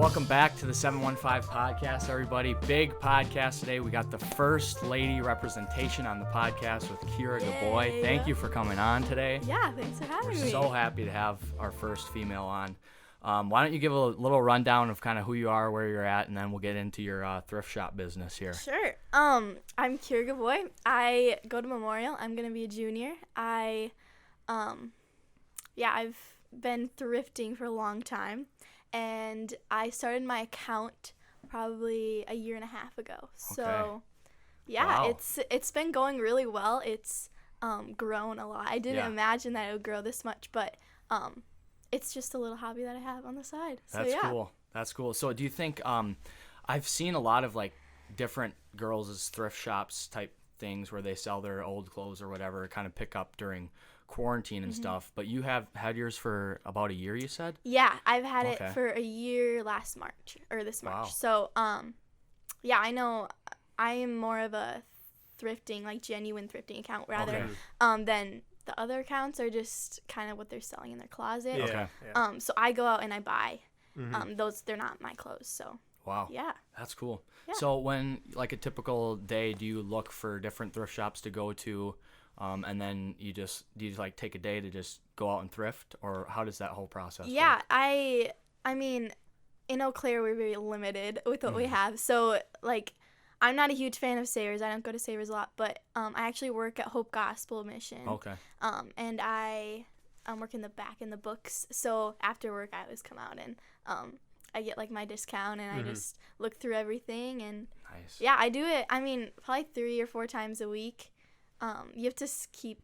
welcome back to the 715 podcast, everybody. Big podcast today. We got the first lady representation on the podcast with Kyra Geboy. Thank you for coming on today. Yeah, thanks for having me. We're so happy to have our first female on. Why don't you give a little rundown of kind of who you are, where you're at, and then we'll get into your thrift shop business here. Sure. I'm Kyra Geboy. I go to Memorial. I'm going to be a junior. I've been thrifting for a long time, and I started my account probably a year and a half ago. So, Wow. it's been going really well. It's grown a lot. I didn't imagine that it would grow this much, but it's just a little hobby that I have on the side. So, Cool. That's cool. So do you think I've seen a lot of like different girls' thrift shops type things where they sell their old clothes or whatever, kind of pick up during quarantine and stuff, but you have had yours for about a year, you said? Yeah, I've had it for a year this March. Wow. So, I know I am more of a thrifting, like genuine thrifting account rather than the other accounts are just kind of what they're selling in their closet. Okay. So I go out and I buy. Those, they're not my clothes, so. Wow. Yeah. That's cool. Yeah. So when, like a typical day, do you look for different thrift shops to go to, and then do you like take a day to just go out and thrift, or how does that whole process work? I mean, in Eau Claire, we're very limited with what we have. So, like, I'm not a huge fan of Savers. I don't go to Savers a lot, but I actually work at Hope Gospel Mission. Okay. And I work in the back in the books. So after work, I always come out and I get like my discount, and I just look through everything. And Nice. yeah, I do it. I mean, probably 3 or 4 times a week. You have to keep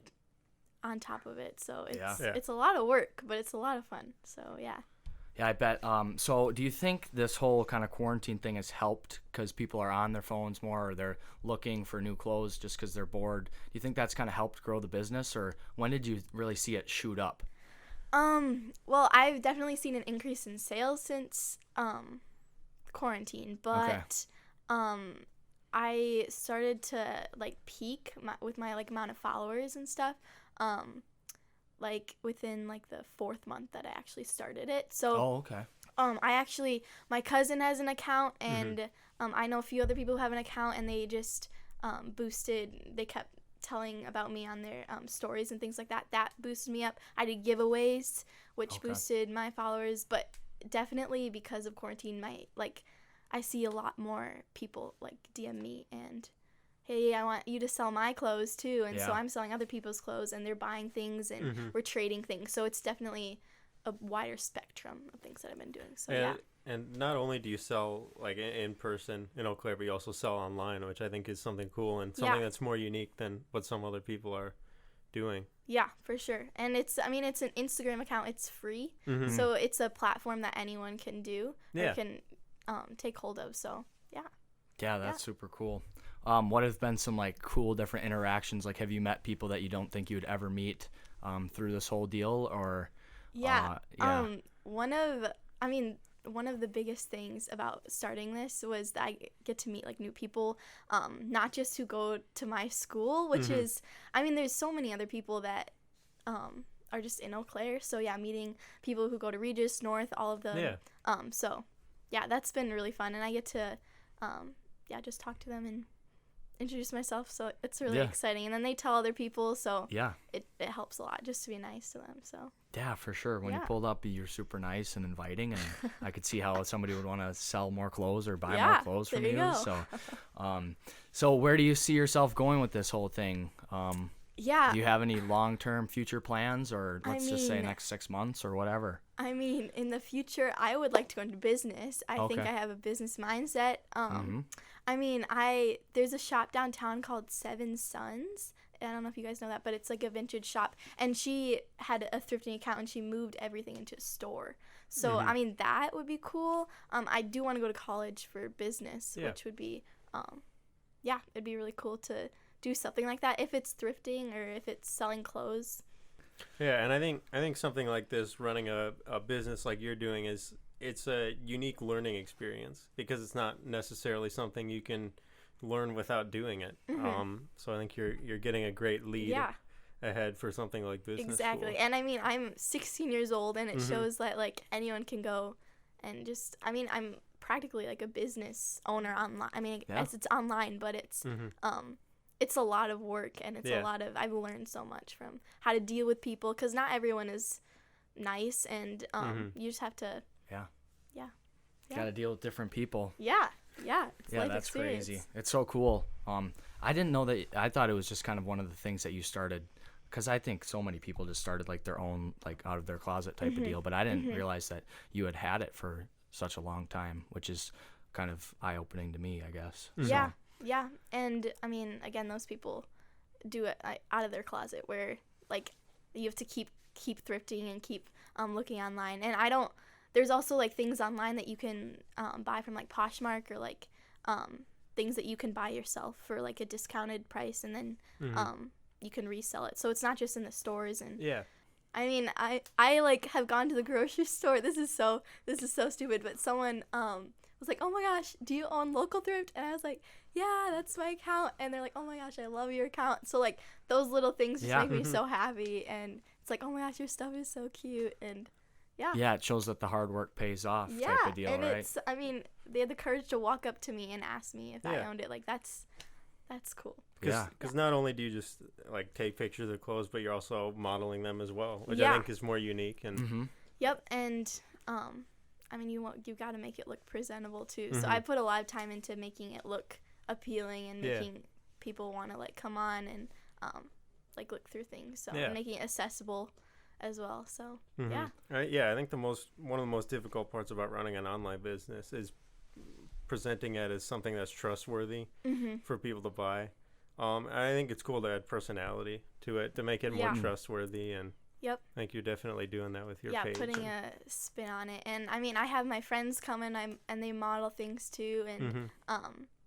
on top of it. So it's a lot of work, but it's a lot of fun. So yeah. Yeah, I bet. So do you think this whole kind of quarantine thing has helped because people are on their phones more, or they're looking for new clothes just because they're bored? Do you think that's kind of helped grow the business, or when did you really see it shoot up? Well, I've definitely seen an increase in sales since quarantine, but I started to like peak with my like amount of followers and stuff. Like within like the 4th month that I actually started it. So my cousin has an account, and I know a few other people who have an account, and they just they kept telling about me on their stories and things like that. That boosted me up. I did giveaways, which boosted my followers, but definitely because of quarantine, I see a lot more people like DM me and, hey, I want you to sell my clothes too. And so I'm selling other people's clothes, and they're buying things, and we're trading things. So it's definitely a wider spectrum of things that I've been doing. So And not only do you sell like in person in Eau Claire, but you also sell online, which I think is something cool and something that's more unique than what some other people are doing. Yeah, for sure. And it's an Instagram account. It's free. So it's a platform that anyone can do or can take hold of. So Yeah, that's super cool. What have been some like cool different interactions? Like, have you met people that you don't think you'd ever meet through this whole deal, or? One of the biggest things about starting this was that I get to meet like new people, not just who go to my school, which is, there's so many other people that are just in Eau Claire. So yeah, meeting people who go to Regis, North, all of them. That's been really fun, and I get to just talk to them and introduce myself, so it's really exciting. And then they tell other people, so it helps a lot just to be nice to them. So yeah, for sure. When you pulled up, you're super nice and inviting, and I could see how somebody would want to sell more clothes or buy more clothes from you. So where do you see yourself going with this whole thing? Do you have any long-term future plans, or let's just say next 6 months or whatever? In the future, I would like to go into business. I think I have a business mindset. There's a shop downtown called Seven Sons. I don't know if you guys know that, but it's like a vintage shop. And she had a thrifting account, and she moved everything into a store. So, that would be cool. I do want to go to college for business, which would be, it'd be really cool to do something like that if it's thrifting or if it's selling clothes. Yeah, and I think something like this, running a business like you're doing, it's a unique learning experience because it's not necessarily something you can learn without doing it. So I think you're getting a great lead ahead for something like business exactly school. And I'm 16 years old, and it shows that like anyone can go and just, I mean, I'm practically like a business owner online. I mean, yes, it's online, but it's a lot of work, and it's a lot of, I've learned so much from how to deal with people, because not everyone is nice, and you just have to gotta deal with different people. It's life that's experience. crazy. It's so cool. I didn't know that. I thought it was just kind of one of the things that you started, because I think so many people just started like their own, like out of their closet type of deal, but I didn't realize that you had it for such a long time, which is kind of eye-opening to me, I guess. Yeah, and I mean, again, those people do it out of their closet, where like you have to keep thrifting and keep looking online. And there's also like things online that you can buy from like Poshmark, or like things that you can buy yourself for like a discounted price, and then you can resell it. So it's not just in the stores. And I mean, I like have gone to the grocery store. This is so stupid, but someone was like, "Oh my gosh, do you own Local Thrift?" And I was like, "Yeah, that's my account." And they're like, "Oh my gosh, I love your account." So like those little things just make me so happy, and it's like, "Oh my gosh, your stuff is so cute." And it shows that the hard work pays off, type of deal, and right? It's, I mean, they had the courage to walk up to me and ask me if I owned it. Like that's cool. Because not only do you just like take pictures of clothes, but you're also modeling them as well, which I think is more unique. And and I mean, you got to make it look presentable too. So I put a lot of time into making it look appealing, and making people want to like come on and like look through things. So making it accessible as well. So right. Yeah, I think one of the most difficult parts about running an online business is presenting it as something that's trustworthy for people to buy. And I think it's cool to add personality to it to make it more trustworthy, and I think you're definitely doing that with your page. Yeah, putting a spin on it. And I mean, I have my friends come in and they model things too, and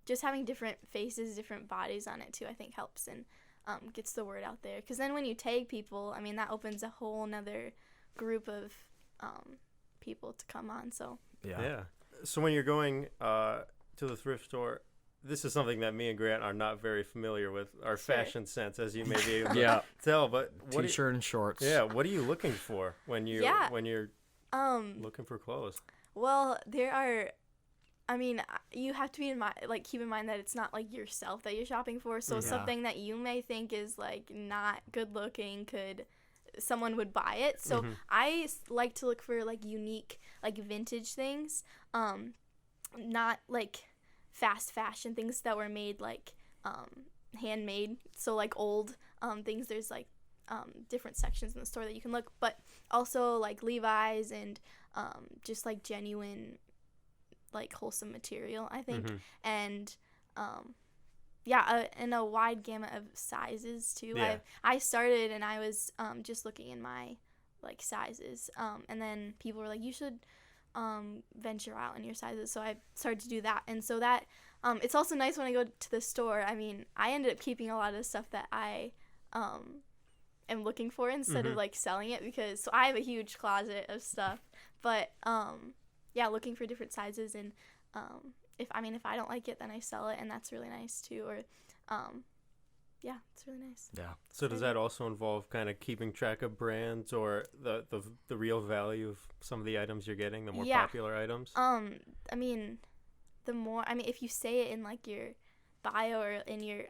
just having different faces, different bodies on it too, I think helps and gets the word out there. Because then when you tag people, I mean, that opens a whole nother group of people to come on. So So when you're going to the thrift store, this is something that me and Grant are not very familiar with, our fashion sense, as you may be able to tell. But T-shirt and shorts. Yeah, what are you looking for when you're looking for clothes? Well, there are. I mean, you have to keep in mind that it's not like yourself that you're shopping for. So something that you may think is like not good looking, someone would buy it. So I like to look for like unique, like vintage things, not like fast fashion things that were made like handmade. So like old things. There's like different sections in the store that you can look, but also like Levi's and just like genuine, like wholesome material, I think. And in a wide gamut of sizes too. I started and I was just looking in my like sizes, and then people were like, you should venture out in your sizes, so I started to do that. And so that it's also nice when I go to the store. I mean, I ended up keeping a lot of the stuff that I am looking for instead of like selling it, because so I have a huge closet of stuff, but looking for different sizes, and if I don't like it, then I sell it, and that's really nice too. Or it's really nice. Yeah. So does that also involve kind of keeping track of brands or the real value of some of the items you're getting, the more popular items? I mean, if you say it in like your bio or in your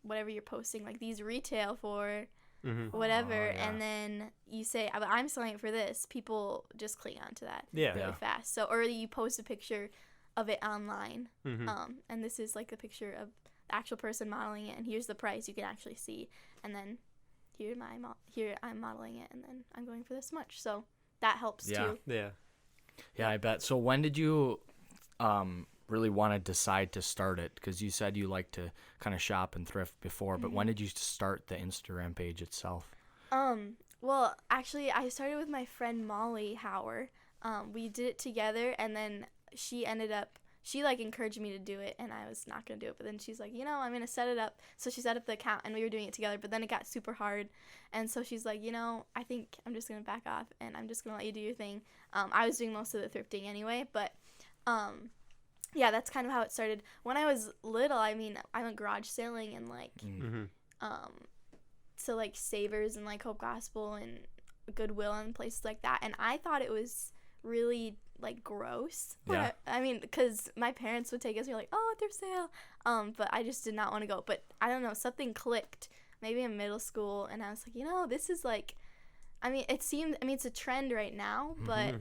whatever you're posting, like these retail for whatever, and then you say, I'm selling it for this, people just cling on to that really fast. So, or you post a picture of it online, and this is like a picture of the actual person modeling it, and here's the price you can actually see, and then here I'm modeling it, and then I'm going for this much. So that helps too. I bet. So when did you really want to decide to start it? Because you said you like to kind of shop and thrift before, but when did you start the Instagram page itself? Well, actually, I started with my friend Molly Hauer. We did it together, and then she like encouraged me to do it, and I was not going to do it, but then she's like, I'm going to set it up. So she set up the account, and we were doing it together, but then it got super hard, and so she's like, I think I'm just going to back off, and I'm just going to let you do your thing. I was doing most of the thrifting anyway, but that's kind of how it started. When I was little, I mean, I went garage sailing and like so like Savers and like Hope Gospel and Goodwill and places like that, and I thought it was really like gross. Yeah. I mean, because my parents would take us, you're like, oh, thrift sale. But I just did not want to go. But I don't know, something clicked maybe in middle school, and I was like, this is like, it's a trend right now, but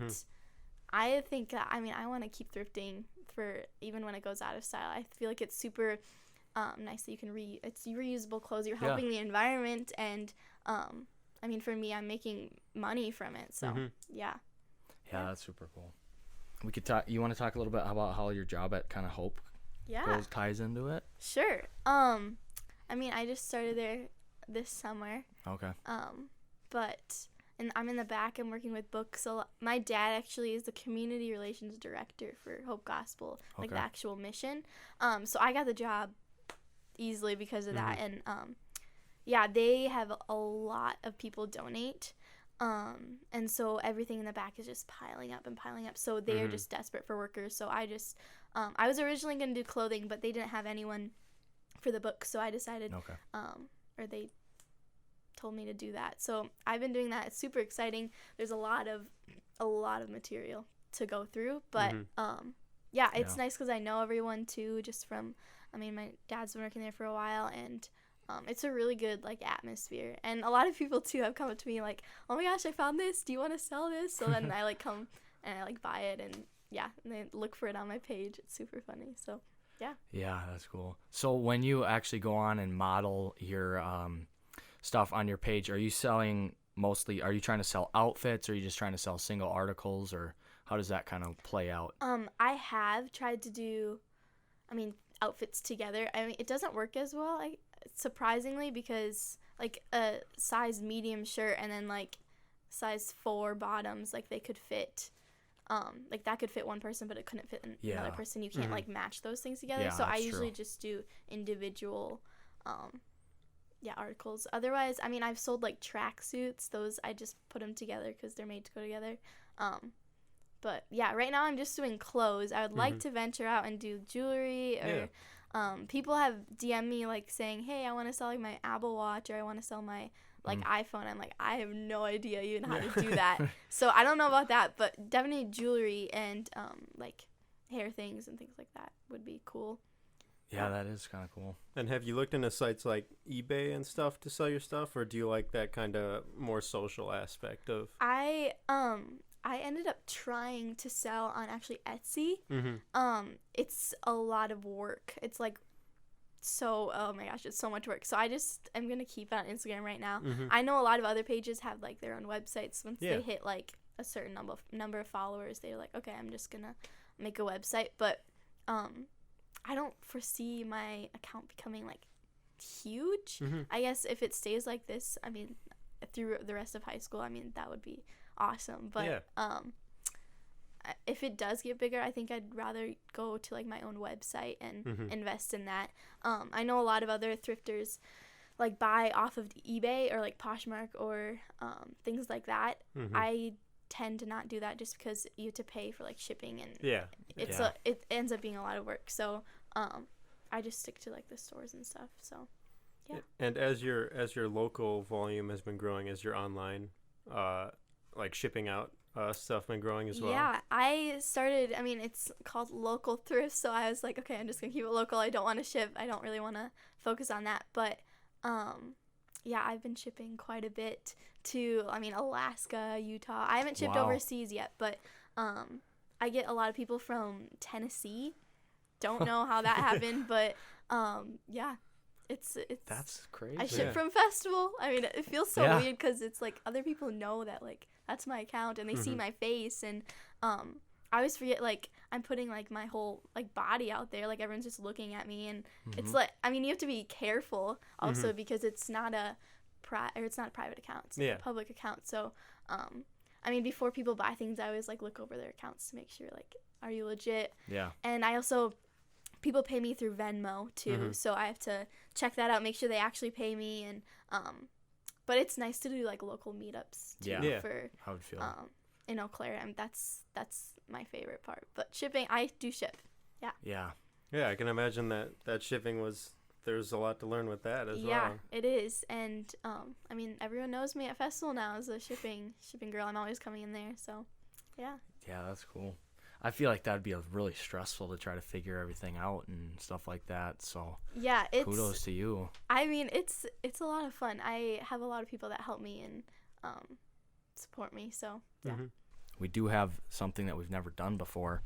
I think that, I want to keep thrifting for even when it goes out of style. I feel like it's super nice that you can it's reusable clothes. You're helping the environment, and for me, I'm making money from it. So yeah, that's super cool. We could talk. You want to talk a little bit about how your job at kind of Hope ties into it? Sure. I just started there this summer. Okay. And I'm in the back. I'm working with books. So my dad actually is the community relations director for Hope Gospel, like the actual mission. So I got the job easily because of that. And they have a lot of people donate. And so everything in the back is just piling up and piling up. So they are just desperate for workers. So I just, I was originally going to do clothing, but they didn't have anyone for the book. So I decided, or they told me to do that. So I've been doing that. It's super exciting. There's a lot of material to go through, but it's nice because I know everyone too, just from, my dad's been working there for a while, and it's a really good like atmosphere. And a lot of people too have come up to me like, oh my gosh, I found this, do you want to sell this? So then I like come and I like buy it, and they look for it on my page. It's super funny. So yeah, that's cool. So when you actually go on and model your stuff on your page, are you trying to sell outfits, or are you just trying to sell single articles, or how does that kind of play out? I have tried to do outfits together. It doesn't work as well, surprisingly, because like a size medium shirt and then like size 4 bottoms, like they could fit like that could fit one person, but it couldn't fit another person. You can't like match those things together. So I usually just do individual articles. Otherwise, I've sold like tracksuits. Those I just put them together because they're made to go together. But right now I'm just doing clothes. I would like to venture out and do jewelry, or people have DM'd me like saying, hey, I want to sell like my Apple Watch, or I want to sell my like iPhone. I'm like, I have no idea even how to do that. So I don't know about that, but definitely jewelry and like hair things and things like that would be cool. Yeah, that is kind of cool. And have you looked into sites like eBay and stuff to sell your stuff, or do you like that kind of more social aspect of? I ended up trying to sell on actually Etsy. It's a lot of work. It's like oh my gosh, it's so much work. So I'm gonna keep it on Instagram right now. I know a lot of other pages have like their own websites. Once they hit like a certain number of followers, they're like, okay, I'm just gonna make a website. But I don't foresee my account becoming like huge. I guess if it stays like this, through the rest of high school, that would be awesome. But if it does get bigger, I think I'd rather go to like my own website and invest in that. I know a lot of other thrifters like buy off of eBay or like Poshmark or things like that. I tend to not do that just because you have to pay for like shipping, and it ends up being a lot of work. So I just stick to like the stores and stuff. So yeah. And as your local volume has been growing, as your online like shipping out stuff been growing as well? Yeah, I started, it's called Local Thrift, so I was like, okay, I'm just going to keep it local. I don't want to ship. I don't really want to focus on that. But, I've been shipping quite a bit to, Alaska, Utah. I haven't shipped overseas yet, but I get a lot of people from Tennessee. Don't know how that happened, but, It's that's crazy. I ship from Festival. It feels so weird because it's like other people know that like that's my account and they see my face, and I always forget like I'm putting like my whole like body out there, like everyone's just looking at me, and it's like you have to be careful also because it's not a private account, it's a public account. So before people buy things, I always like look over their accounts to make sure like, are you legit? Yeah. And I also, people pay me through Venmo too, so I have to check that out, make sure they actually pay me, and but it's nice to do like local meetups too for how would feel in Eau Claire. That's my favorite part. But shipping, I do ship. Yeah, I can imagine that shipping there's a lot to learn with that as well. Yeah, it is. And everyone knows me at Festival now as a shipping girl. I'm always coming in there, so Yeah. Yeah, that's cool. I feel like that'd be really stressful to try to figure everything out and stuff like that. So yeah, kudos to you. I mean, it's a lot of fun. I have a lot of people that help me and support me. So yeah. Mm-hmm. We do have something that we've never done before,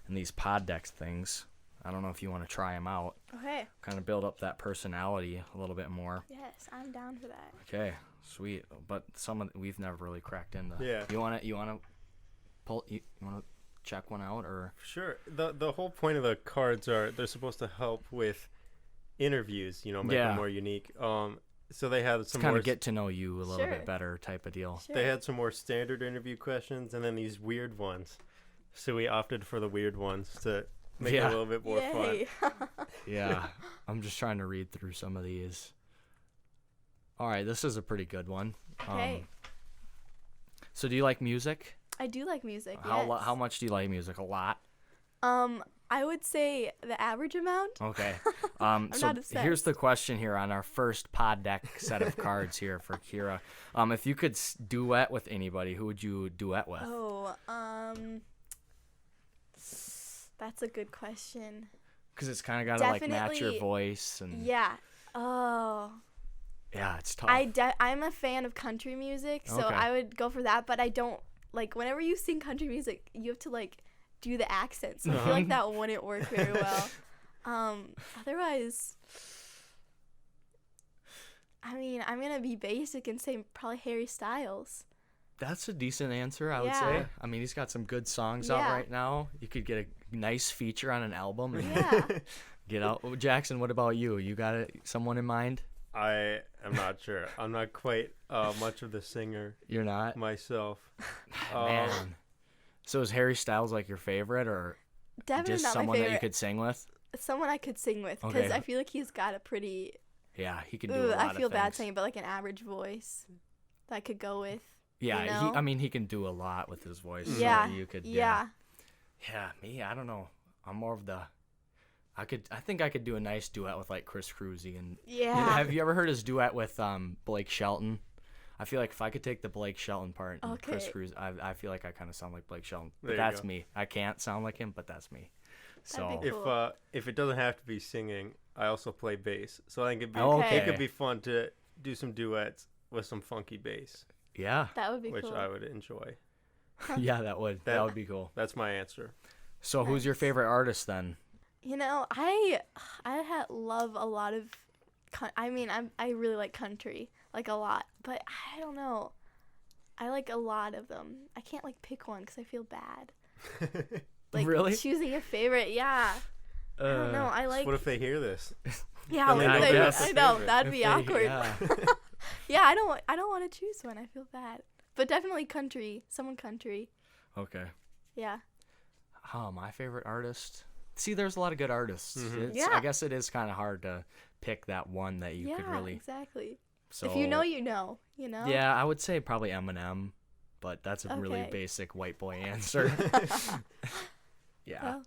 and these pod decks things. I don't know if you want to try them out. Okay. Kind of build up that personality a little bit more. Yes, I'm down for that. Okay, sweet. But we've never really cracked into. Yeah. You want to pull? You want to check one out or? Sure. The whole point of the cards they're supposed to help with interviews. Make them more unique. So they had some kind more of get to know you a little Sure. bit better type of deal. Sure. They had some more standard interview questions and then these weird ones. So we opted for the weird ones to make it a little bit more Yay. fun. Yeah, I'm just trying to read through some of these. All right, this is a pretty good one. Okay. So do you like music? I do like music. How much do you like music? A lot? I would say the average amount. Okay. I'm So not obsessed. here's the question here on our first pod deck set of cards here for Kyra. If you could duet with anybody, who would you duet with? Oh, that's a good question. Because it's kind of got to like match your voice and Yeah. Oh. yeah, it's tough. I'm a fan of country music, so Okay. I would go for that. But I don't like whenever you sing country music, you have to like do the accent. So I feel like that wouldn't work very well. Otherwise, I mean, I'm gonna be basic and say probably Harry Styles. That's a decent answer, I would Yeah. say. I mean, he's got some good songs out Yeah. right now. You could get a nice feature on an album and Yeah. get out. Oh, Jackson, what about you? You got someone in mind? I am not sure. I'm not quite much of the singer You're not? myself. Man. So is Harry Styles like your favorite or Definitely just not my someone favorite. that you could sing with? Someone I could sing with because Okay. I feel like he's got a pretty. Yeah, he can do a Ooh, lot I of feel bad things. saying, but like an average voice that I could go with. Yeah, you know? I mean, he can do a lot with his voice. so Yeah. you could. Yeah. Yeah, me, I don't know. I'm more of the. I think I could do a nice duet with like Chris Cruzy and. Yeah. Have you ever heard his duet with Blake Shelton? I feel like if I could take the Blake Shelton part and Chris Okay. Cruzy, I feel like I kind of sound like Blake Shelton. There But you that's go. me. I can't sound like him, but that's me. So That'd be cool. If it doesn't have to be singing, I also play bass. So I think Okay. it could be fun to do some duets with some funky bass, yeah, That would be which cool. I would enjoy. yeah, that would be cool. That's my answer. So who's your Nice. favorite artist then? You know, I love a lot of. I really like country, like a lot, but I don't know. I like a lot of them. I can't like pick one because I feel bad. Like Really? choosing a favorite, yeah. I don't know. I like. What if they hear this? Yeah, then like they they- know that's I the know favorite. that'd be awkward. Yeah. Yeah, I don't want to choose one. I feel bad, but definitely country. Someone country. Okay. Yeah. Oh, my favorite artist. See, there's a lot of good artists. Mhm. Yeah. I guess it is kind of hard to pick that one that you Yeah, could really. exactly. So If you know, you know. You know. Yeah, I would say probably Eminem, but that's a really Okay. basic white boy answer. Yeah.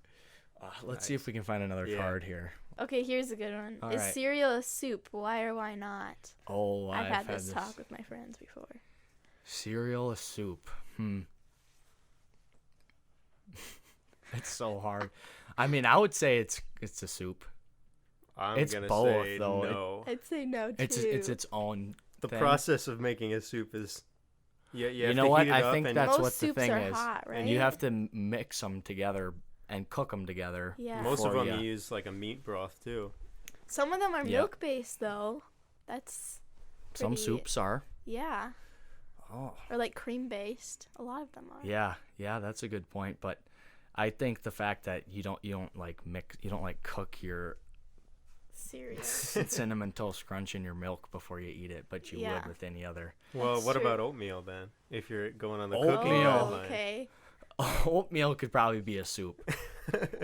Well, Let's see if we can find another Yeah. card here. okay, here's a good one. All Is right. cereal a soup? Why or why not? Oh, I've had this talk with my friends before. Cereal, a soup. It's so hard. I mean, I would say it's a soup. I'm It's gonna both, say though. no. I'd say no too. It's its own. The thing. process of making a soup is, yeah. You know what? I think that's Most what the soups thing are is, hot, and you right? have to mix them together and cook them together. Yeah. most of before them ya- use like a meat broth too. Some of them are Yeah. milk based though. That's Some pretty- soups are. Yeah. Oh. Or like cream based. A lot of them are. Yeah, that's a good point. But I think the fact that you don't like mix, you don't like cook your Cereal. cinnamon toast crunch in your milk before you eat it, but you Yeah. would with any other. Well, That's what true. about oatmeal then? If you're going on the Oatmeal. cooking Oh, line. okay. Oatmeal could probably be a soup.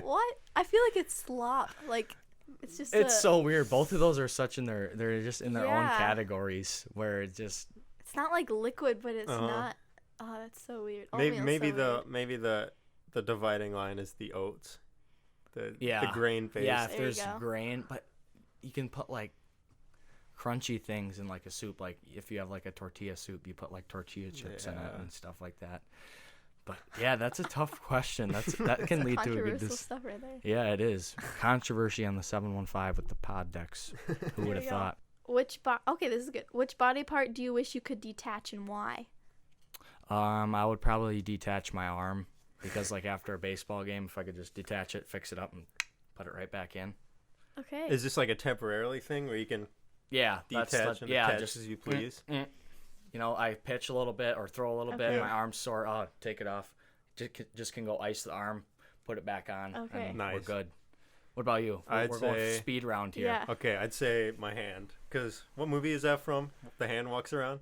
What? I feel like it's slop. Like it's just. It's so weird. Both of those are such in they're just in their own Yeah. categories where it just. It's not like liquid, but it's Uh-huh. not. Oh, that's so weird. Maybe Oatmeal's maybe so the weird. maybe the dividing line is the oats, the Yeah. grain based. Yeah, if There you there's go. grain, but you can put like crunchy things in like a soup. Like if you have like a tortilla soup, you put like tortilla chips in it Yeah. and stuff like that. But yeah, that's a tough question. That can lead to a good controversial stuff right there. Yeah, it is. Controversy on the 715 with the pod decks. Who would have thought? Okay, this is good. Which body part do you wish you could detach and why? I would probably detach my arm because like after a baseball game, if I could just detach it, fix it up, and put it right back in. Okay. Is this like a temporarily thing where you can detach and attach as you please? You know, I pitch a little bit or throw a little bit, my arm's sore. Oh, take it off. Just can go ice the arm, put it back on, and Nice. we're good. What about you? We're going speed round here. Yeah. Okay, I'd say my hand. Because what movie is that from? The hand walks around?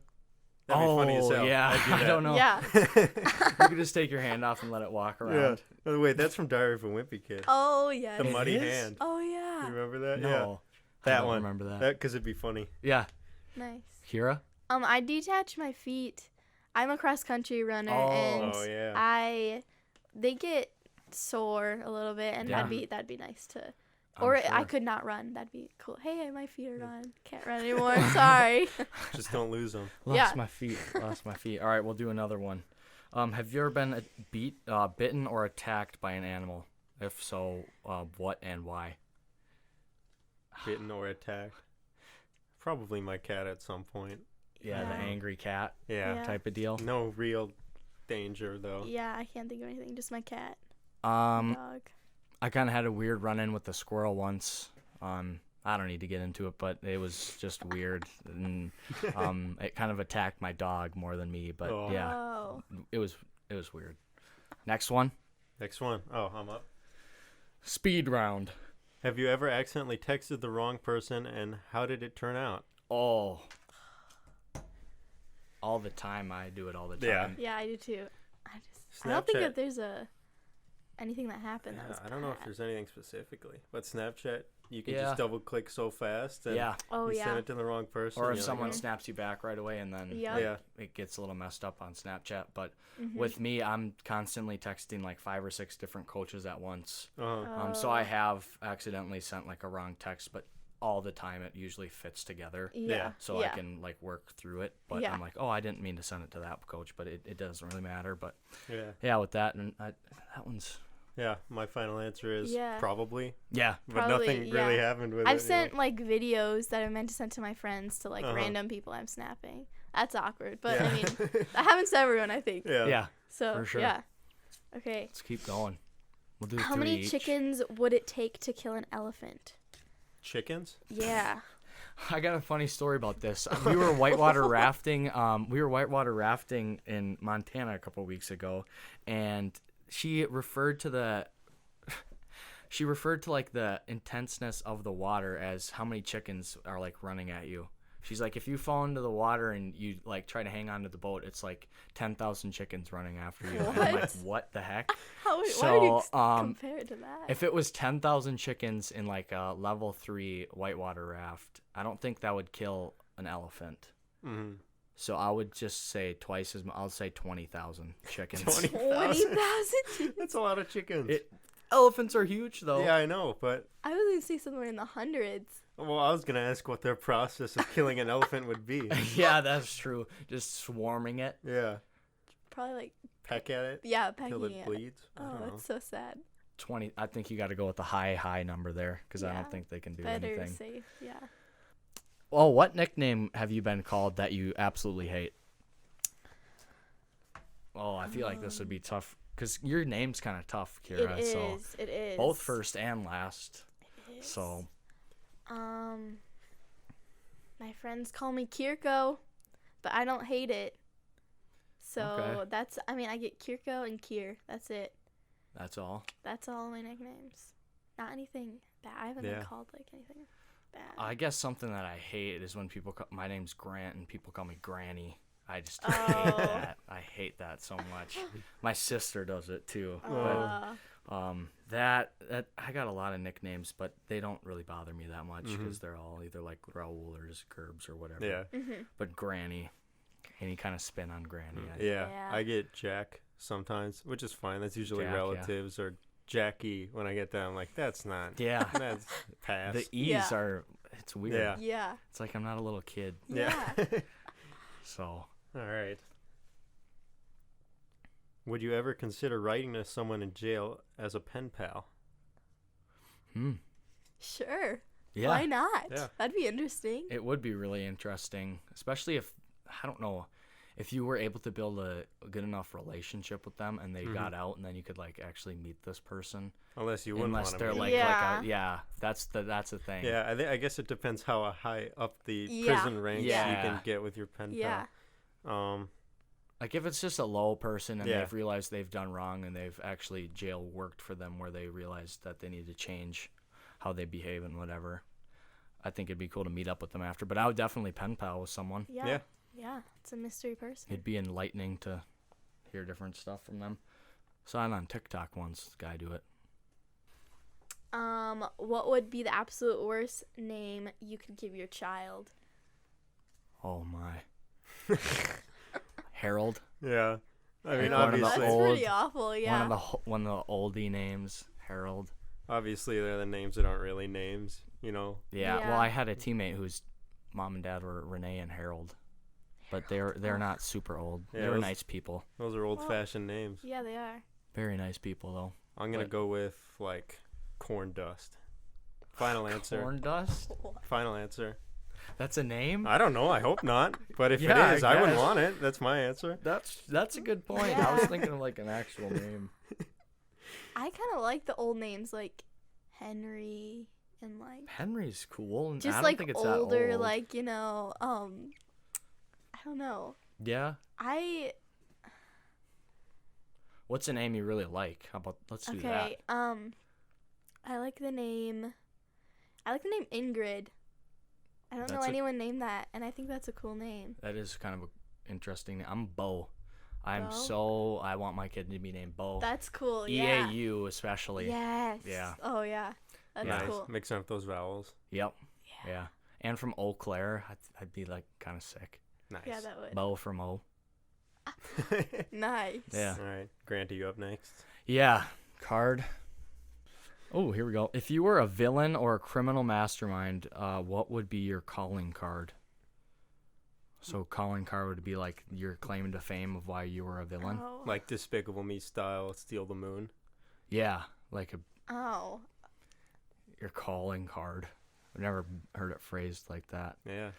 That'd be funny as hell. Yeah, I don't know. Yeah. You could just take your hand off and let it walk around. Yeah. Oh, wait, that's from Diary of a Wimpy Kid. Oh, yeah. The muddy is? hand. Oh, yeah. You remember that? No. Yeah. I don't remember that. Because it'd be funny. Yeah. Nice. Kyra? I detach my feet. I'm a cross country runner, and they get sore a little bit, and that'd be nice to. Or I could not run. That'd be cool. Hey, my feet are gone. Can't run anymore. Sorry. Just don't lose them. Lost my feet. All right, we'll do another one. Have you ever been bitten or attacked by an animal? If so, what and why? Bitten or attacked? Probably my cat at some point. Yeah, the angry cat type of deal. No real danger, though. Yeah, I can't think of anything. Just my cat. Dog. I kind of had a weird run-in with a squirrel once. I don't need to get into it, but it was just weird. And it kind of attacked my dog more than me, but it was weird. Next one. Oh, I'm up. Speed round. Have you ever accidentally texted the wrong person, and how did it turn out? Oh. All the time. I do it all the time. Yeah, I do too. I don't think that there's anything that happened that was I don't know if there's anything specifically, but Snapchat, you can Yeah. just double click so fast and Yeah. Oh, you yeah. send it to the wrong person. Or if you're someone like, snaps you back right away and then Yep. it gets a little messed up on Snapchat. But with me, I'm constantly texting like 5 or 6 different coaches at once. So I have accidentally sent like a wrong text, but all the time it usually fits together. Yeah. So I can like work through it. But I'm like, oh, I didn't mean to send it to that coach, but it doesn't really matter. But with that, and that one's... Yeah, my final answer is probably. Yeah. But nothing really happened with it. I've sent like videos that I meant to send to my friends to like random people I'm snapping. That's awkward, but I mean, that happens to everyone, I think. Yeah. So, for sure. yeah. Okay. Let's keep going. We'll do How 3 many each. chickens would it take to kill an elephant? Chickens? Yeah. I got a funny story about this. We were whitewater rafting. We were whitewater rafting in Montana a couple weeks ago, and she referred to like the intenseness of the water as how many chickens are like running at you. She's like, if you fall into the water and you like try to hang on to the boat, it's like 10,000 chickens running after you. And I'm like, what the heck? Why would you compare it to that? If it was 10,000 chickens in like a level 3 whitewater raft, I don't think that would kill an elephant. Mm-hmm. So I would just say twice as much. I'll say 20,000 chickens. 20,000? That's a lot of chickens. Elephants are huge, though. Yeah, I know, but... I was going to say somewhere in the hundreds. Well, I was going to ask what their process of killing an elephant would be. Yeah, that's true. Just swarming it. Yeah. Probably like... Peck at it? Yeah, pecking Till it it. bleeds? Oh, that's so sad. 20. I think you got to go with the high number there because I don't think they can do anything. Better safe, yeah. Oh, what nickname have you been called that you absolutely hate? Oh, I feel like this would be tough because your name's kind of tough, Kyra. It is. Both first and last. It is. So. My friends call me Kirko, but I don't hate it. So that's, I mean, I get Kirko and Kier. That's it. That's all? That's all my nicknames. Not anything bad. I haven't been called like anything bad. I guess something that I hate is when people call, my name's Grant and people call me Granny. I just hate that. I hate that so much. My sister does it too. But that I got a lot of nicknames, but they don't really bother me that much because they're all either like Raoul or Gerbs or whatever. Yeah. But Granny, any kind of spin on Granny. I get Jack sometimes, which is fine. That's usually Jack, relatives or Jackie. When I get that, I'm like, that's not. Yeah. That's pass. The E's are. It's weird. Yeah. It's like I'm not a little kid. Yeah. So. All right. Would you ever consider writing to someone in jail as a pen pal? Sure. Yeah. Why not? Yeah. That'd be interesting. It would be really interesting, especially if, I don't know, if you were able to build a good enough relationship with them and they got out, and then you could like actually meet this person. Unless you wouldn't want to they're meet like, Yeah. that's the thing. Yeah, I guess it depends how high up the prison ranks you can get with your pen pal. Like if it's just a low person and Yeah. they've realized they've done wrong and they've actually jail worked for them where they realized that they need to change how they behave and whatever, I think it'd be cool to meet up with them after. But I would definitely pen pal with someone. Yeah. Yeah. It's a mystery person. It'd be enlightening to hear different stuff from them. Saw it on TikTok once. This guy do it. What would be the absolute worst name you could give your child? Oh my. Harold. Yeah. I mean, One of the That's obviously, pretty awful. Yeah. One of the oldie names, Harold. obviously they're the names that aren't really names, you know. Yeah. Yeah. Well, I had a teammate whose mom and dad were Renee and Harold, but they're not super old. Yeah, they were those- nice people. Those are old-fashioned names. Yeah, they are. Very nice people though. I'm going to But- go with, like, corn dust. Final answer. Corn dust? Final answer. That's a name? I don't know. I hope not. But if Yeah, it is, I I wouldn't guess. want it. That's my answer. That's a good point. I was thinking of like an actual name. I kind of like the old names like Henry and like Henry's cool. And I just don't like think it's older, that old. like, you know, I don't know. Yeah. I What's a name you really like? How about let's do that. okay. I like the name. I like the name Ingrid. I don't know That's a- anyone named that, and I think that's a cool name. That is kind of an interesting name. I'm Bo. Bo? I want my kid to be named Bo. That's cool. Yeah. EAU especially. Yes. Yeah. Oh yeah. That's Nice. cool. Mixing up those vowels. Yep. Yeah. Yeah. And from Eau Claire, I'd be like kind of sick. Nice. Yeah, that would. Bo from O. Nice. Yeah. All right. Grant, are you up next? Yeah. Card. Oh, here we go. If you were a villain or a criminal mastermind, what would be your calling card? So calling card would be like your claim to fame of why you were a villain. Oh. Like Despicable Me style, Steal the Moon. Yeah, like Oh. your calling card. I've never heard it phrased like that. Yeah.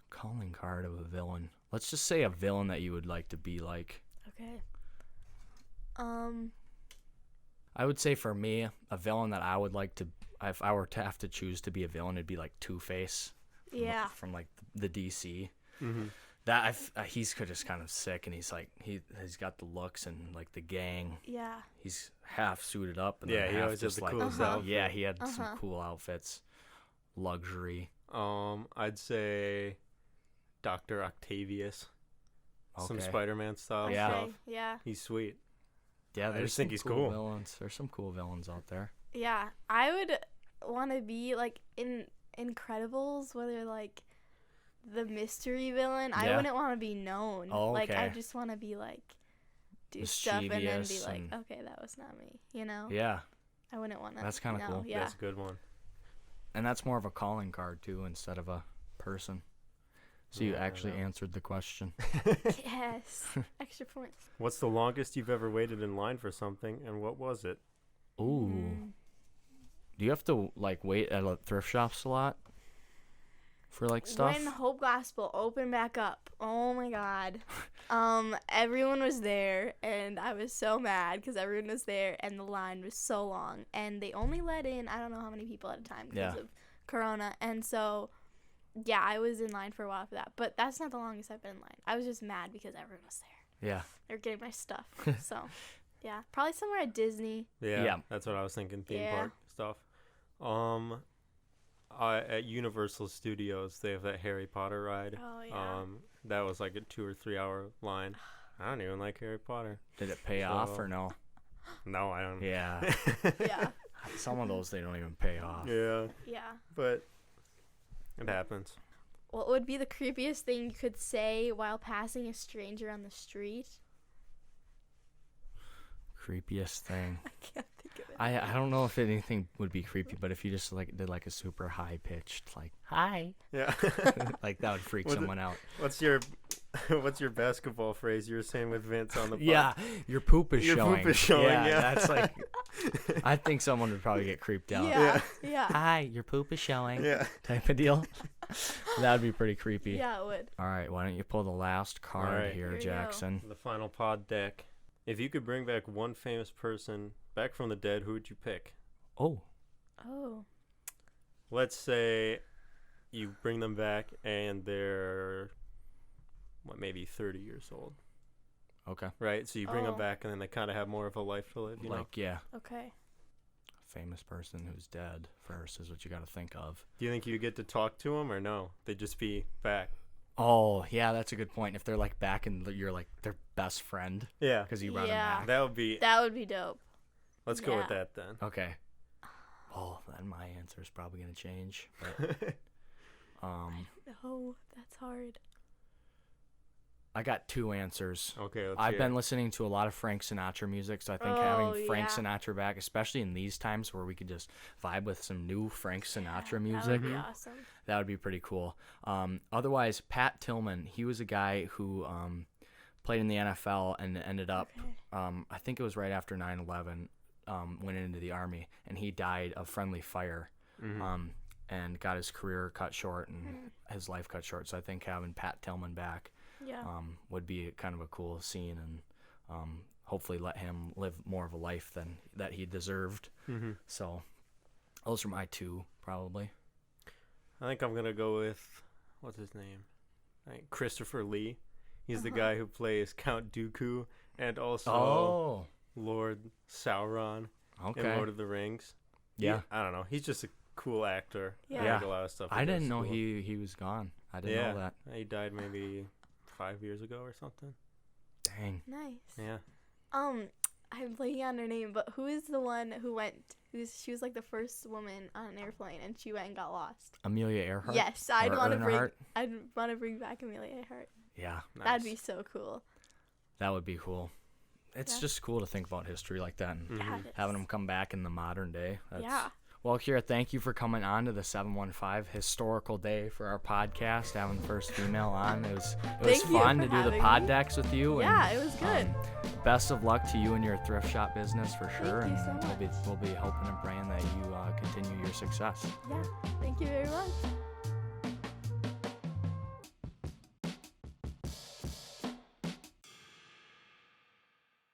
Calling card of a villain. Let's just say a villain that you would like to be like. Okay. I would say for me, a villain that I would like to, if I were to have to choose to be a villain, it'd be like Two-Face. Yeah. From like the DC. Mm-hmm. That he's just kind of sick, and he's like he's got the looks and like the gang. Yeah. He's half suited up, and Yeah, then he half always has just the like coolest Uh-huh. outfit. yeah, he had Uh-huh. some cool outfits, luxury. I'd say Dr. Octavius. Some Okay. Spider-Man style Yeah. stuff. Okay. Yeah. He's sweet. Yeah, I there's just think some he's cool cool. villains. There's some cool villains out there. Yeah. I would want to be like in Incredibles, where they're like the mystery villain. I Yeah. wouldn't want to be known. Oh, Like I okay. just want to be like do stuff and then be Mischievous like, and- okay, that was not me. You know. Yeah, I wouldn't want to. That's kinda cool. Yeah. That's a good one. and that's more of a calling card too, instead of a person. So you Yeah, actually yeah. answered the question. Yes. Extra points. What's the longest you've ever waited in line for something, and what was it? Ooh. Mm. Do you have to like wait at thrift shops a lot for like stuff? When Hope Gospel opened back up, oh my God, everyone was there, and I was so mad because everyone was there, and the line was so long, and they only let in I don't know how many people at a time because Yeah. of Corona, and so yeah, I was in line for a while for that, but that's not the longest I've been in line. I was just mad because everyone was there. Yeah. They were getting my stuff, so yeah, probably somewhere at Disney. Yeah, Yeah. that's what I was thinking. Theme Yeah. park stuff. At Universal Studios, they have that Harry Potter ride. Oh yeah. That was like a 2 or 3 hour line. I don't even like Harry Potter. Did it pay off or no? No, I don't. Yeah. Yeah. Some of those they don't even pay off. Yeah, Yeah. but it happens. What would be the creepiest thing you could say while passing a stranger on the street? Creepiest thing. I can't think of it. I don't know if anything would be creepy, but if you just like did like a super high pitched like hi, Yeah. like that would freak Was it- someone out. What's your What's your basketball phrase you were saying with Vince on the pod? Yeah, your poop is Your showing. poop is showing, yeah. That's like, I think someone would probably get creeped out. Yeah. Hi, your poop is showing. Yeah. Type of deal. That would be pretty creepy. Yeah, it would. All right, why don't you pull the last card here, Jackson? The final pod deck. If you could bring back one famous person back from the dead, who would you pick? Oh. Let's say you bring them back and they're, maybe 30 years old. Okay. Right? So you bring them back and then they kind of have more of a life to live, you know? Yeah. Okay. Famous person who's dead first is what you got to think of. Do you think you get to talk to them or no? They'd just be back. Oh, yeah, that's a good point. If they're like back and you're like their best friend. Yeah. Because you brought them back. That would be dope. Let's go with that then. Okay. Oh, then my answer is probably going to change. But, no, that's hard. I got two answers. Okay, I've been listening to a lot of Frank Sinatra music, so I think having Frank Sinatra back, especially in these times where we could just vibe with some new Frank Sinatra music, that would be awesome. That would be pretty cool. Otherwise, Pat Tillman, he was a guy who played in the NFL and ended up, I think it was right after 9/11, went into the Army, and he died of friendly fire. And got his career cut short and his life cut short. So I think having Pat Tillman back would be kind of a cool scene, and hopefully let him live more of a life than that he deserved. So those are my two, probably. I think I'm going to go with, what's his name? Christopher Lee. He's the guy who plays Count Dooku and also Lord Sauron in Lord of the Rings. I don't know. He's just a cool actor. A lot of stuff. I didn't know he was gone. I didn't know that. He died maybe 5 years ago or something. Dang. Nice. Yeah. I'm blanking on her name, but who is the one who went? She was like the first woman on an airplane, and she went and got lost. Amelia Earhart. Yes, I'd want to bring back Amelia Earhart. Yeah. Nice. That'd be so cool. That would be cool. It's just cool to think about history like that and having them come back in the modern day. Well, Kyra, thank you for coming on to the 715 historical day for our podcast, having the first female on. It was fun to do the pod decks with you. Yeah, it was good. Best of luck to you and your thrift shop business for sure. Thank you so much. We'll be hoping and praying that you continue your success. Yeah, thank you very much.